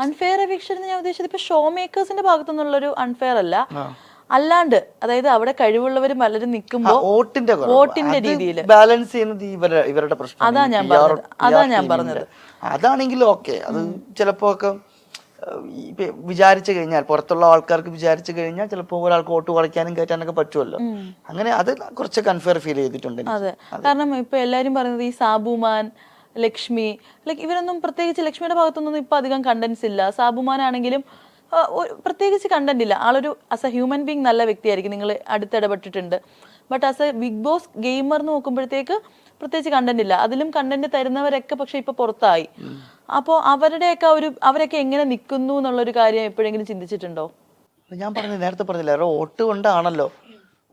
Unfair eviction ഞാൻ ഉദ്ദേശിച്ചത് ഇപ്പൊ ഷോ മേക്കേഴ്സിന്റെ ഭാഗത്തുനിന്നുള്ളൊരു അൺഫെയർ അല്ല, അല്ലാണ്ട് അതായത് അവിടെ കഴിവുള്ളവർ പലരും നിൽക്കുമ്പോൾ വോട്ടിന്റെ രീതിയിൽ ബാലൻസ് ചെയ്യുന്നത് ഇവരുടെ പ്രശ്നം. അതാ ഞാൻ പറഞ്ഞത്. അതാണെങ്കിലും ഓക്കെ, അത് ചിലപ്പോ ഒക്കെ വിചാരിച്ചു കഴിഞ്ഞാൽ, പുറത്തുള്ള ആൾക്കാർക്ക് വിചാരിച്ചു കഴിഞ്ഞാൽ ചിലപ്പോൾ ഒരാൾക്ക് വോട്ട് കുറയ്ക്കാനും കയറ്റാനൊക്കെ പറ്റുമല്ലോ. അങ്ങനെ അത് കുറച്ചൊക്കെ അൺഫെയർ ഫീൽ ചെയ്തിട്ടുണ്ട്. അതെ, കാരണം ഇപ്പൊ എല്ലാരും പറയുന്നത് ഈ സാബുമാൻ, ലക്ഷ്മി, ഇവരൊന്നും പ്രത്യേകിച്ച് ലക്ഷ്മിയുടെ ഭാഗത്തൊന്നും ഇപ്പൊ അധികം കണ്ടന്റ്സ് ഇല്ല. സാബുമാൻ ആണെങ്കിലും പ്രത്യേകിച്ച് കണ്ടന്റ് ഇല്ല. ആളൊരു ആസ് എ ഹ്യൂമൻ ബീങ് നല്ല വ്യക്തിയായിരിക്കും, നിങ്ങൾ അടുത്തിടപെട്ടിട്ടുണ്ട്. But as a big boss gamer നോക്കുമ്പോഴത്തേക്ക് പ്രത്യേകിച്ച് കണ്ടന്റ് ഇല്ല. അതിലും കണ്ടന്റ് തരുന്നവരൊക്കെ പക്ഷെ ഇപ്പൊ പുറത്തായി. അപ്പോൾ അവരൊക്കെ എങ്ങനെ നിൽക്കുന്നു എന്നുള്ളൊരു കാര്യം എപ്പോഴെങ്കിലും ചിന്തിച്ചിട്ടുണ്ടോ? ഞാൻ നേരത്തെ പറഞ്ഞില്ല, വോട്ട് കൊണ്ടാണല്ലോ,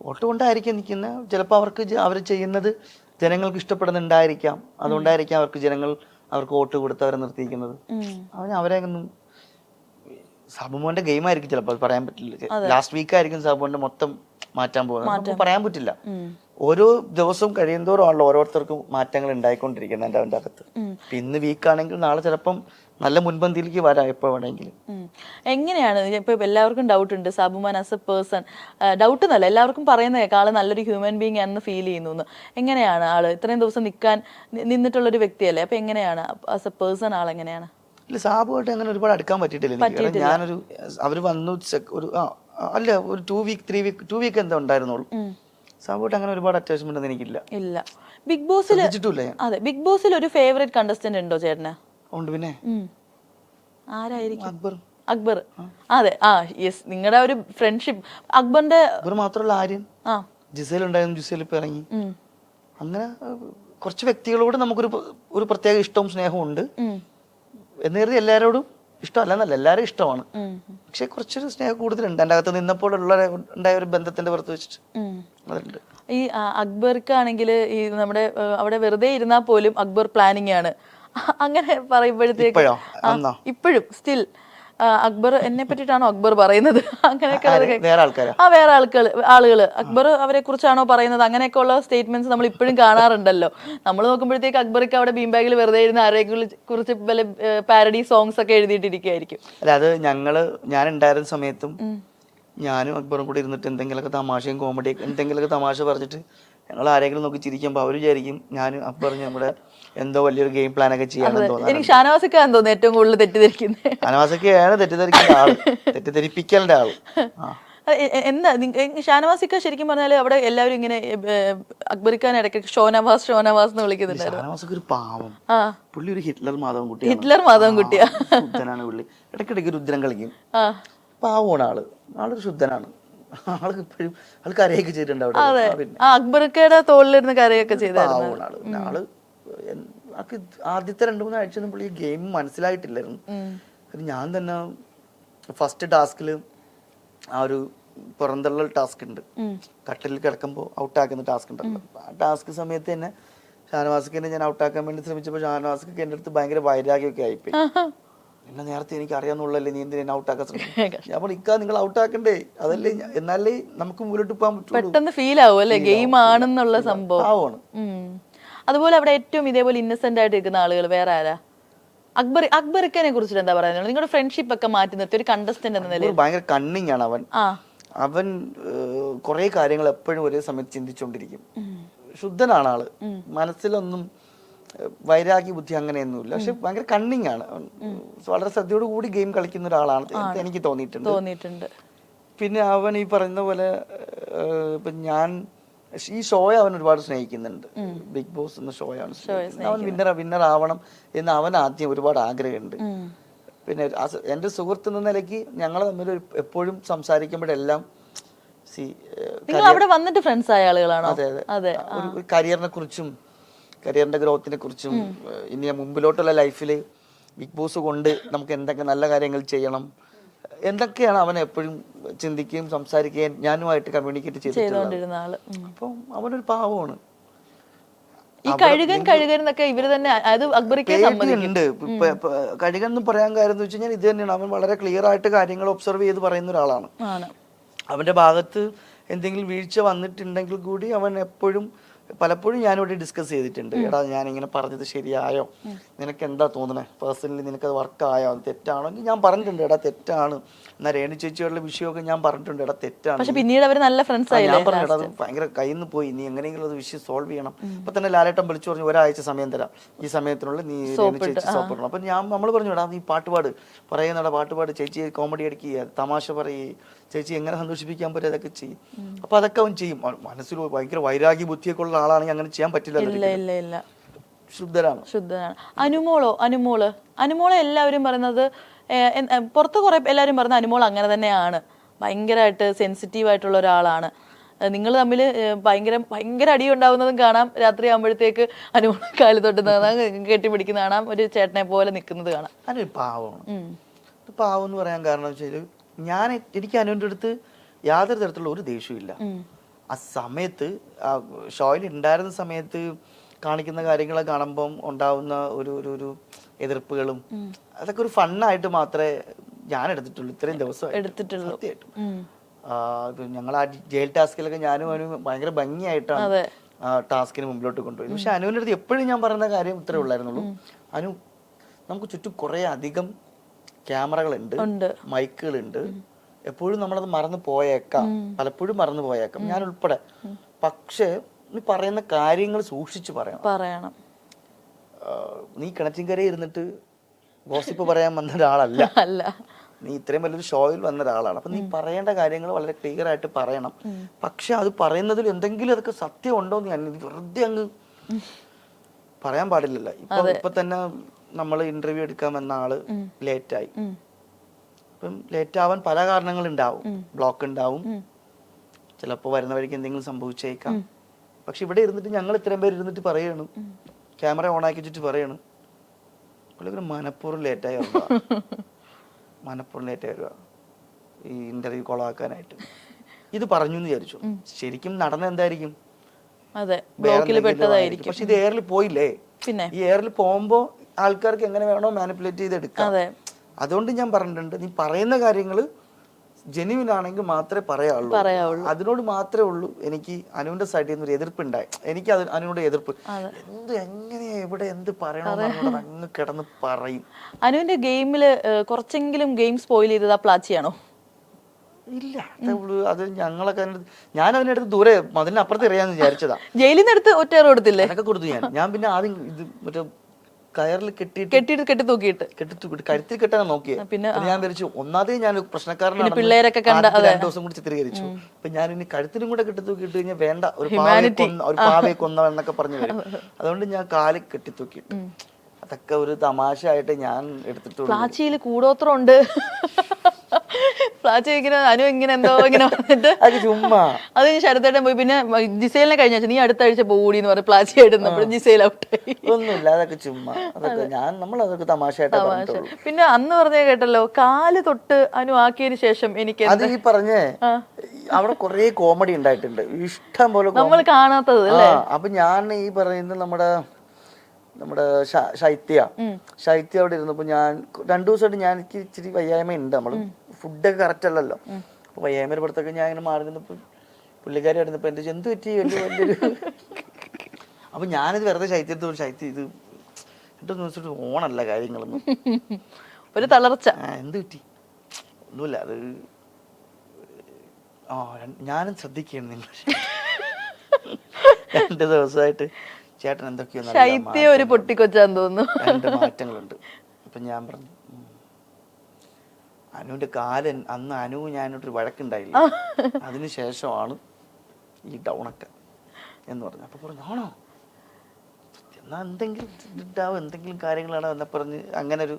വോട്ട് കൊണ്ടായിരിക്കും നിൽക്കുന്നത്. ചിലപ്പോൾ അവർ ചെയ്യുന്നത് ജനങ്ങൾക്ക് ഇഷ്ടപ്പെടുന്നുണ്ടായിരിക്കാം, അതുകൊണ്ടായിരിക്കാം അവർക്ക് വോട്ട് കൊടുത്ത് അവരെ നിർത്തിയിരിക്കുന്നത്. അവരെ ഒന്നും സാബുമോന്റെ ഗെയിം ആയിരിക്കും ചിലപ്പോൾ, പറയാൻ പറ്റില്ല. ലാസ്റ്റ് വീക്ക് ആയിരിക്കും സാബുമോന്റെ മൊത്തം മാറ്റാൻ പോകുന്നത്, നമുക്ക് പറയാൻ പറ്റില്ല. ഓരോ ദിവസവും കഴിയുന്തോറും ആണല്ലോ ഓരോരുത്തർക്കും മാറ്റങ്ങൾ ഉണ്ടായിക്കൊണ്ടിരിക്കുന്നത് അവന്റെ അകത്ത്. ഇന്ന് വീക്കാണെങ്കിൽ നാളെ ചിലപ്പം നല്ല മുൻപന്തിയിലേക്ക് വരാം എപ്പോ വേണമെങ്കിലും. എങ്ങനെയാണ് ഇപ്പൊ എല്ലാവർക്കും ഡൗട്ട് ഉണ്ട് Sabumon as A person, doubt എന്നല്ല എല്ലാവർക്കും പറയുന്നത് ആള് നല്ലൊരു ഹ്യൂമൻ ബീങ് ആണെന്ന് ഫീൽ ചെയ്യുന്നു. എങ്ങനെയാണ് ആള് ഇത്രയും ദിവസം നിന്നിട്ടുള്ളൊരു വ്യക്തിയല്ലേ, അപ്പൊ എങ്ങനെയാണ് ആസ് എ പേഴ്സൺ ആളെങ്ങനെയാണ്? ഇല്ല, സാബുമായിട്ട് അങ്ങനെ ഒരുപാട് അടുക്കാൻ പറ്റിയിട്ടില്ല. ഞാനൊരു അവര് വന്നു ഒരു 2 വീക്ക് എന്താ ഉണ്ടായിരുന്നുള്ളൂ. സാബുമായിട്ട് അങ്ങനെ ഒരുപാട് അറ്റാച്ച്മെന്റ് എനിക്കില്ല. ഇല്ല. ബിഗ് ബോസിൽ അതെ, ബിഗ് ബോസിൽ ഒരു ഫേവറേറ്റ് കണ്ടസ്റ്റന്റ് ഉണ്ടോ ചേട്ടന്? ഉണ്ട്, പിന്നെ ആരായിരിക്കും? അക്ബർ. അതെ, യെസ്, നിങ്ങളുടെ ഒരു ഫ്രണ്ട്ഷിപ്പ്. അക്ബറിന്റെ മാത്രമല്ല, ആര്യൻ, ജിസേൽ ഉണ്ടായിരുന്നു, ജിസേൽ ഇപ്പൊ ഇറങ്ങി. അങ്ങനെ കുറച്ച് വ്യക്തികളോട് നമുക്കൊരു പ്രത്യേക ഇഷ്ടവും സ്നേഹവും ഉണ്ട്. എന്ന് കരുതി എല്ലാവരോടും ഇഷ്ടമല്ലെന്നല്ല, എല്ലാവരും ഇഷ്ടമാണ്. പക്ഷെ കുറച്ചൊരു സ്നേഹം കൂടുതലുണ്ട് എൻ്റെ അകത്ത് നിന്നപ്പോൾ ഉണ്ടായ ഒരു ബന്ധത്തിന്റെ പുറത്ത് വെച്ചിട്ട് അതുണ്ട്. ഈ അക്ബർക്കാണെങ്കിൽ ഈ നമ്മുടെ അവിടെ വെറുതെ ഇരുന്നാൽ പോലും അക്ബർ പ്ലാനിങ് ആണ്, അങ്ങനെ പറയുമ്പോഴത്തേക്ക് ഇപ്പോഴും സ്റ്റിൽ അക്ബർ എന്നെ പറ്റിട്ടാണോ അക്ബർ പറയുന്നത്? അങ്ങനെയൊക്കെ വേറെ ആളുകള് അക്ബർ അവരെ കുറിച്ചാണോ പറയുന്നത്? അങ്ങനെയൊക്കെ ഉള്ള സ്റ്റേറ്റ്മെന്റ്സ് നമ്മൾ ഇപ്പോഴും കാണാറുണ്ടല്ലോ. നമ്മൾ നോക്കുമ്പോഴത്തേക്ക് അക്ബർക്ക് അവിടെ ബീം ബാഗിൽ വെറുതെ ഇരുന്ന് ആരെയും കുറിച്ച് വല്ല പാരഡി സോങ്സ് ഒക്കെ എഴുതിയിട്ടിരിക്കുകയായിരിക്കും. അല്ല, അത് ഞാൻ ഉണ്ടായിരുന്ന സമയത്തും ഞാനും അക്ബറും കൂടി ഇരുന്നിട്ട് എന്തെങ്കിലുമൊക്കെ തമാശയും കോമഡിയൊക്കെ എന്തെങ്കിലുമൊക്കെ തമാശ പറഞ്ഞിട്ട് ഞങ്ങൾ ആരെങ്കിലും നോക്കി ചിരിക്കുമ്പോൾ അവർ വിചാരിക്കും ഞാനും അക്ബറും നമ്മുടെ എന്തോ വലിയൊരു ഗെയിം പ്ലാൻ ഒക്കെ ചെയ്യാണെന്ന് തോന്നുന്നു. എനിക്ക് ഷാനവാസിക്കാന്ന് തോന്നുന്നു ഏറ്റവും കൂടുതൽ തെറ്റിദ്ധരിക്കുന്നത്. ഷാനവാസിക്കയാണ് തെറ്റിദ്ധരിക്കുന്ന ആള്, തെറ്റിദ്ധരിപ്പിക്കലിന്റെ ആള്. എന്താ ഷാനവാസിക്ക ശരിക്കും പറഞ്ഞാല് അവിടെ എല്ലാവരും ഇങ്ങനെ അക്ബറിക്കാൻ ഇടയ്ക്ക് ഷോനവാസ് എന്ന് വിളിക്കുന്നുണ്ടായിരുന്നു. ഷാനവാസിക്ക് ഒരു പാവം, പുള്ളി ഒരു ഹിറ്റ്ലർ മാധവൻ കുട്ടിയാ. ശുദ്ധനാണ് പുള്ളി, ഇടയ്ക്കിടയ്ക്ക് രുദ്രം കളിക്കും. പാവമാണ് ആളൊരു ശുദ്ധനാണ്. ആൾക്ക് ഇപ്പോഴും ആൾ കരയൊക്കെ ചെയ്തിട്ടുണ്ട് അവിടെ. അക്ബർക്കയുടെ തോളിലിരുന്ന് കരയൊക്കെ ചെയ്തായിരുന്നു ആള്. ആദ്യത്തെ 2-3 ആഴ്ച പുള്ളി ഗെയിം മനസ്സിലായിട്ടില്ലായിരുന്നു. ഞാൻ തന്നെ ഫസ്റ്റ് ടാസ്കില് ഒരു പുറന്തള്ളൽ ടാസ്ക് ഉണ്ട്, കട്ടിലിൽ കിടക്കുമ്പോൾ ഔട്ടാക്കുന്ന ടാസ്ക് ഉണ്ടല്ലോ. ആ ടാസ്ക് സമയത്ത് തന്നെ ഷാനവാസിക്ക് ഞാൻ ഔട്ടാക്കാൻ വേണ്ടി ശ്രമിച്ചപ്പോൾ ഷാനവാസിക്ക് എൻ്റെ അടുത്ത് ഭയങ്കര വൈരാഗ്യമൊക്കെ ആയിപ്പോയി. എന്നെ നേരത്തെ എനിക്ക് അറിയാന്നുള്ളല്ലേ, നീ എന്തിനാ ഔട്ടാക്കാൻ ശ്രമിക്കും? ഞാൻ പറഞ്ഞു, നിങ്ങൾ ഔട്ടാക്കണ്ടേ, അതല്ലേ എന്നാലേ നമുക്ക് മുന്നോട്ട് പോകാൻ പറ്റും. പെട്ടെന്ന് ഫീൽ ആവും അല്ലേ ഗെയിം ആണെന്നുള്ള സംഭവം. അതുപോലെ അവിടെ ഏറ്റവും ഇതേപോലെ ഇന്നസെന്റ് ആയിട്ട് ഇരിക്കുന്ന ആളുകൾ വേറെ ആരാ? അക്ബറിനെ കുറിച്ചിട്ട് എന്താ പറയുന്നത്? നിങ്ങളുടെ ഫ്രണ്ട്ഷിപ്പ് ഒക്കെ മാറ്റി നിർത്തി ഒരു കണ്ടസ്റ്റന്റ് എന്ന നിലയിൽ. ഭയങ്കര കണ്ണിങ് ആണ് അവൻ കുറെ കാര്യങ്ങൾ എപ്പോഴും ഒരേ സമയത്ത് ചിന്തിച്ചുകൊണ്ടിരിക്കും. ശുദ്ധനാണ് ആള്, മനസ്സിലൊന്നും വൈരാഗ്യ ബുദ്ധി അങ്ങനെയൊന്നുമില്ല. പക്ഷെ ഭയങ്കര കണ്ണിങ് ആണ്, വളരെ ശ്രദ്ധയോട് കൂടി ഗെയിം കളിക്കുന്ന ഒരാളാണ് എനിക്ക് തോന്നിയിട്ടുണ്ട്. പിന്നെ അവൻ ഈ പറയുന്ന പോലെ ഇപ്പൊ ഈ ഷോയെ അവൻ ഒരുപാട് സ്നേഹിക്കുന്നുണ്ട്. ബിഗ് ബോസ് എന്ന ഷോയാണ് അവൻ വിന്നർ ആവണം എന്ന് അവൻ ആദ്യം ഒരുപാട് ആഗ്രഹമുണ്ട്. പിന്നെ എൻ്റെ സുഹൃത്ത് എന്ന നിലയ്ക്ക് ഞങ്ങൾ തമ്മിൽ എപ്പോഴും സംസാരിക്കുമ്പോഴെല്ലാം അവിടെ വന്നിട്ട് ഫ്രണ്ട്സ് ആയ ആളുകളാണ്. അതെ, ഒരു കരിയറിന്റെ ഗ്രോത്തിനെ കുറിച്ചും ഇനി മുമ്പിലോട്ടുള്ള ലൈഫിൽ ബിഗ് ബോസ് കൊണ്ട് നമുക്ക് എന്തൊക്കെ നല്ല കാര്യങ്ങൾ ചെയ്യണം എന്തൊക്കെയാണ് അവൻ എപ്പോഴും ചിന്തിക്കുകയും സംസാരിക്കുകയും ഞാനുമായിട്ട് കമ്മ്യൂണിക്കേറ്റ് ചെയ്തിട്ടുള്ളത്. അപ്പം അവനൊരു പാവമാണ്. ഈ കഴുകൻ ഇവര് തന്നെ ഉണ്ട്. കഴുകൻ എന്ന് പറയാൻ കാര്യം എന്ന് വെച്ച് കഴിഞ്ഞാൽ ഇത് തന്നെയാണ്. അവൻ വളരെ ക്ലിയർ ആയിട്ട് കാര്യങ്ങൾ ഒബ്സർവ് ചെയ്ത് പറയുന്ന ഒരാളാണ്. അവന്റെ ഭാഗത്ത് എന്തെങ്കിലും വീഴ്ച വന്നിട്ടുണ്ടെങ്കിൽ കൂടി അവൻ എപ്പോഴും പലപ്പോഴും ഞാനിവിടെ ഡിസ്കസ് ചെയ്തിട്ടുണ്ട്. എടാ ഞാൻ ഇങ്ങനെ പറഞ്ഞത് ശരിയായോ, നിനക്ക് എന്താ തോന്നണേ, പേഴ്സണലി നിനക്കത് വർക്കായോ, അത് തെറ്റാണോ എന്ന് ഞാൻ പറഞ്ഞിട്ടുണ്ട്. എടാ തെറ്റാണ്. എന്നാൽ രേണു ചേച്ചിയോടുള്ള വിഷയമൊക്കെ ഞാൻ പറഞ്ഞിട്ടുണ്ട്, എടാ തെറ്റാണ്. പക്ഷെ പിന്നീട് അവർ നല്ല ഫ്രണ്ട്സ് ആയില്ലേ? ഞാൻ പറഞ്ഞു, എടാ അത് ഭയങ്കര കയ്യിൽ നിന്ന് പോയി, നീ എങ്ങനെയെങ്കിലും അത് വിഷയം സോൾവ് ചെയ്യണം. അപ്പൊ തന്നെ ലാലേട്ടൻ വിളിച്ചു പറഞ്ഞു, ഒരാഴ്ച സമയം തരാം, ഈ സമയത്തിനുള്ളിൽ നീ രേണു ചേച്ചി സോപ്പിടണം. അപ്പൊ നമ്മൾ പറഞ്ഞു, എടാ നീ പാട്ടുപാട്, പറയുന്നടാ പാട്ടുപാട്, ചേച്ചി കോമഡി അടിക്കുക, തമാശ പറയുക, ചേച്ചി എങ്ങനെ സന്തോഷിപ്പിക്കാൻ പറ്റും അതൊക്കെ ചെയ്യും. അപ്പൊ അതൊക്കെ അവൻ ചെയ്യും. മനസ്സിൽ ഭയങ്കര വൈരാഗ്യ ബുദ്ധിയൊക്കെ ഉള്ള ആളാണെങ്കിൽ അങ്ങനെ ചെയ്യാൻ പറ്റില്ല. ശുദ്ധരാണ്. അനുമോളെ എല്ലാവരും പറയുന്നത്, പുറത്ത് കുറെ എല്ലാവരും പറയുന്നത് അനുമോൾ അങ്ങനെ തന്നെയാണ്, ഭയങ്കരമായിട്ട് സെൻസിറ്റീവ് ആയിട്ടുള്ള ഒരാളാണ്. നിങ്ങൾ തമ്മിൽ ഭയങ്കര അടി ഉണ്ടാവുന്നതും കാണാം. രാത്രി ആകുമ്പോഴത്തേക്ക് അനുമോൾ കാല് തൊട്ട് കെട്ടിപ്പിടിക്കുന്ന കാണാം, ഒരു ചേട്ടനെ പോലെ നിൽക്കുന്നത് കാണാം. അനു പാവമാണ്. പാവം എന്ന് പറയാൻ കാരണം വെച്ചാൽ എനിക്ക് അനുവിൻ്റെ അടുത്ത് യാതൊരു തരത്തിലുള്ള ഒരു ദേഷ്യവും ഇല്ല. ആ സമയത്ത് ഷോയിൽ ഉണ്ടായിരുന്ന സമയത്ത് കാണിക്കുന്ന കാര്യങ്ങളെ കാണുമ്പം ഉണ്ടാവുന്ന ഒരു എതിർപ്പുകളും അതൊക്കെ ഒരു ഫണ്ണായിട്ട് മാത്രമേ ഞാൻ എടുത്തിട്ടുള്ളൂ ഇത്രയും ദിവസം എടുത്തിട്ടുള്ളൂ. സത്യമായിട്ടും ഞങ്ങൾ ആ ജയിൽ ടാസ്കിലൊക്കെ ഞാനും അവനും ഭയങ്കര ഭംഗിയായിട്ടാണ് ടാസ്കിന് മുമ്പിലോട്ട് കൊണ്ടുപോയി. പക്ഷെ അനുവിൻ്റെ അടുത്ത് എപ്പോഴും ഞാൻ പറയുന്ന കാര്യം ഇത്രേ ഉള്ളായിരുന്നുള്ളൂ, അനു നമുക്ക് ചുറ്റും കുറെ അധികം ക്യാമറകളുണ്ട്, മൈക്കുകളുണ്ട്, എപ്പോഴും നമ്മളത് മറന്നു പോയേക്കാം, പലപ്പോഴും മറന്നു പോയേക്കാം, ഞാൻ ഉൾപ്പെടെ. പക്ഷെ നീ പറയുന്ന കാര്യങ്ങൾ സൂക്ഷിച്ചു പറയണം. നീ കിണറ്റിൻകരയിൽ ഇരുന്നിട്ട് ഗോസിപ്പ് പറയാൻ വന്ന ഒരാളല്ല, നീ ഇത്രയും വലിയൊരു ഷോയിൽ വന്ന ഒരാളാണ്. അപ്പൊ നീ പറയേണ്ട കാര്യങ്ങൾ വളരെ ക്ലിയർ ആയിട്ട് പറയണം. പക്ഷെ അത് പറയുന്നതിൽ എന്തെങ്കിലും അതൊക്കെ സത്യം ഉണ്ടോ എന്ന് വെറുതെ അങ്ങ് പറയാൻ പാടില്ലല്ലോ. ഇപ്പൊ തന്നെ നമ്മൾ ഇന്റർവ്യൂ എടുക്കാൻ വന്ന ആള് ലേറ്റായി. ഇപ്പം ലേറ്റ് ആവാൻ പല കാരണങ്ങളുണ്ടാവും, ബ്ലോക്ക് ഉണ്ടാവും, ചിലപ്പോൾ വരുന്ന വഴിക്ക് എന്തെങ്കിലും സംഭവിച്ചേക്കാം. പക്ഷെ ഇവിടെ ഇരുന്നിട്ട് ഞങ്ങൾ ഇത്രയും പേര് ഇരുന്നിട്ട് പറയണം, ക്യാമറ ഓൺ ആക്കി വെച്ചിട്ട് പറയണം, പുള്ളിക്ക് മനഃപൂർവ്വം ലേറ്റായി വരുക ഈ ഇന്റർവ്യൂ കൊളാക്കാനായിട്ട്. ഇത് പറഞ്ഞു എന്ന് വിചാരിച്ചു, ശരിക്കും നടന്ന എന്തായിരിക്കും? പക്ഷെ ഇത് എയറിൽ പോയില്ലേ, ഈ എയറിൽ പോകുമ്പോ ആൾക്കാർക്ക് എങ്ങനെ വേണോ മാനിപ്പുലേറ്റ് ചെയ്തെടുക്കാം. അതുകൊണ്ട് ഞാൻ പറഞ്ഞിട്ടുണ്ട്, നീ പറയുന്ന കാര്യങ്ങൾ ജെന്യുവിൻ ആണെങ്കിൽ മാത്രമേ പറയാവുള്ളൂ. അതിനോട് മാത്രമേ ഉള്ളൂ എനിക്ക് അനുവിന്റെ സൈഡിൽ നിന്ന് ഒരു എതിർപ്പുണ്ടായി. എനിക്ക് അനുവിന്റെ എതിർപ്പ് എങ്ങനെ എവിടെ എന്ത് പറയണമെന്ന് അങ്ങ് കിടന്ന് പറയും. അനുവിന്റെ ഗെയിമില് കുറച്ചെങ്കിലും ഗെയിം സ്പോയിൽ ചെയ്തത് പ്ലാച്ചിയാണോ? ഇല്ല, അത് ഞങ്ങളൊക്കെ ഞാൻ അതിന്റെ അടുത്ത് ദൂരെ മതിലിനപ്പുറത്ത് എറിയാന്ന് വിചാരിച്ചതാ. ജയിലിൽ നിന്ന് എടുത്ത് ഒറ്റ കൊടുത്തില്ലേ? അതൊക്കെ കൊടുത്തു ഞാൻ പിന്നെ ആദ്യം ഇത് മറ്റേ കയറിൽ കെട്ടി തൂക്കിയിട്ട് കഴുത്തിൽ കെട്ടാൻ നോക്കിയത്. പിന്നെ ഞാൻ വിചാരിച്ചു ഒന്നാമതേ ഞാൻ പ്രശ്നക്കാരനാണ്, പിള്ളേരൊക്കെ 2 ദിവസം കൂടി ചിത്രീകരിച്ചു. അപ്പൊ ഞാൻ ഇനി കഴുത്തിനും കൂടെ കെട്ടി തൂക്കിയിട്ട് കഴിഞ്ഞാൽ വേണ്ട, ഒരു പാവയെ കൊന്ന എന്നൊക്കെ പറഞ്ഞു വരും. അതുകൊണ്ട് ഞാൻ കാല് കെട്ടി തൂക്കിയിട്ടു. അതൊക്കെ ഒരു തമാശ ആയിട്ട് ഞാൻ എടുത്തിട്ടുള്ളൂ. പ്ലാച്ചിയിൽ കൂടോത്രം ഉണ്ട്, പ്ലാച്ചി ഇങ്ങനെ അനു ഇങ്ങനെ എന്തോ ഇങ്ങനെ വന്നിട്ട് ചുമ്മാ അത് ശരത്തേട്ടൻ പോയി. പിന്നെ ജിസേലിനെ കഴിഞ്ഞ നീ അടുത്ത ആഴ്ച പോകൂടി എന്ന് പറഞ്ഞ പ്ലാച്ചി ആയിട്ട് ജിസേൽ ഔട്ടായി. ഒന്നുമില്ല, അതൊക്കെ ചുമ്മാ, അതൊക്കെ നമ്മളതൊക്കെ തമാശയായിട്ട്. പിന്നെ അന്ന് പറഞ്ഞ കേട്ടല്ലോ, കാല് തൊട്ട് അനു ആക്കിയതിനു ശേഷം എനിക്ക് അത് ഈ പറഞ്ഞേ അവിടെ കുറെ കോമഡി ഉണ്ടായിട്ടുണ്ട്, ഇഷ്ടം പോലെ നമ്മൾ കാണാത്തത്. അപ്പൊ ഞാൻ ഈ പറയുന്ന നമ്മുടെ ശൈത്യ അവിടെ ഇരുന്നപ്പോ ഞാൻ 2 ദിവസമായിട്ട് ഞാൻ എനിക്ക് ഇച്ചിരി വയ്യായ്മ ഉണ്ട്. നമ്മള് ഫുഡൊക്കെ കറക്റ്റ് അല്ലല്ലോ. അപ്പൊ വയ്യായ്മയുടെ പുറത്തൊക്കെ ഞാൻ ഇങ്ങനെ മാറി നിന്നപ്പോ പുള്ളിക്കാരി ആയിരുന്നപ്പോ എന്റെ എന്ത് പറ്റി വലിയൊരു അപ്പൊ ഞാനിത് വെറുതെ ശൈത്യത്ത് ശൈത്യം ഇത് 2 ദിവസം ഓണല്ല കാര്യങ്ങളൊന്നും, ഒരു തളർച്ച. എന്ത് പറ്റി? ഒന്നുമില്ല, അത് ഞാനും ശ്രദ്ധിക്കുകയാണ് നിങ്ങൾ 2 ദിവസമായിട്ട് ചേട്ടൻ എന്തൊക്കെയോ ഒരു പൊട്ടിക്കൊച്ചാന്ന് തോന്നുന്നു, 2 മാറ്റങ്ങളുണ്ട്. അപ്പൊ ഞാൻ പറഞ്ഞു അനുവിന്റെ കാലൻ അന്ന് അനു ഞാനൊരു വഴക്കുണ്ടായില്ല, അതിനുശേഷമാണ് ഈ ഡൗണൊക്കെ എന്ന് പറഞ്ഞു. അപ്പൊ പറഞ്ഞു ആണോ, എന്നാ എന്തെങ്കിലും കാര്യങ്ങളാണ് എന്നെ പറഞ്ഞ് അങ്ങനെ ഒരു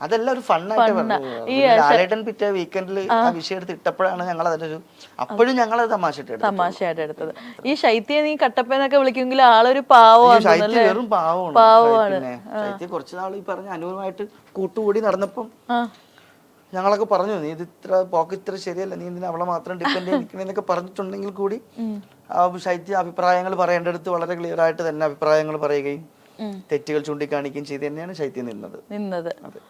അതെല്ലാം ഒരു ഫണ്ണായിട്ട് പറഞ്ഞു. ലാലേട്ടൻ പിറ്റേ വീക്കെൻഡിൽ ആ വിഷയം എടുത്ത് ഇട്ടപ്പോഴാണ് ഞങ്ങൾ അതിനൊരു അപ്പോഴും ഞങ്ങൾ തമാശയായിട്ട് എടുത്തത്. ഈ ശൈത്യ നീ കട്ടപ്പനൊക്കെ വിളിക്കുമെങ്കിൽ ആളൊരു പാവമാണ്. ശൈത്യ വെറും പാവമാണ്. ശൈത്യ കുറച്ച് നാൾ ഈ പറഞ്ഞ അനുവുമായിട്ട് കൂട്ടുകൂടി നടന്നപ്പം ഞങ്ങളൊക്കെ പറഞ്ഞു, നീ ഇത് ഇത്ര ശരിയല്ല, നീ എന്തിനാ അവളെ മാത്രം ഡിപ്പെൻഡ് ചെയ്യിക്കണെന്നൊക്കെ പറഞ്ഞിട്ടുണ്ടെങ്കിൽ കൂടി ശൈത്യ അഭിപ്രായങ്ങൾ പറയേണ്ടടുത്ത് വളരെ ക്ലിയർ ആയിട്ട് തന്നെ അഭിപ്രായങ്ങൾ പറയുകയും തെറ്റുകൾ ചൂണ്ടിക്കാണിക്കുകയും ചെയ്ത് തന്നെയാണ് ശൈത്യം നിന്നത്. അതെ.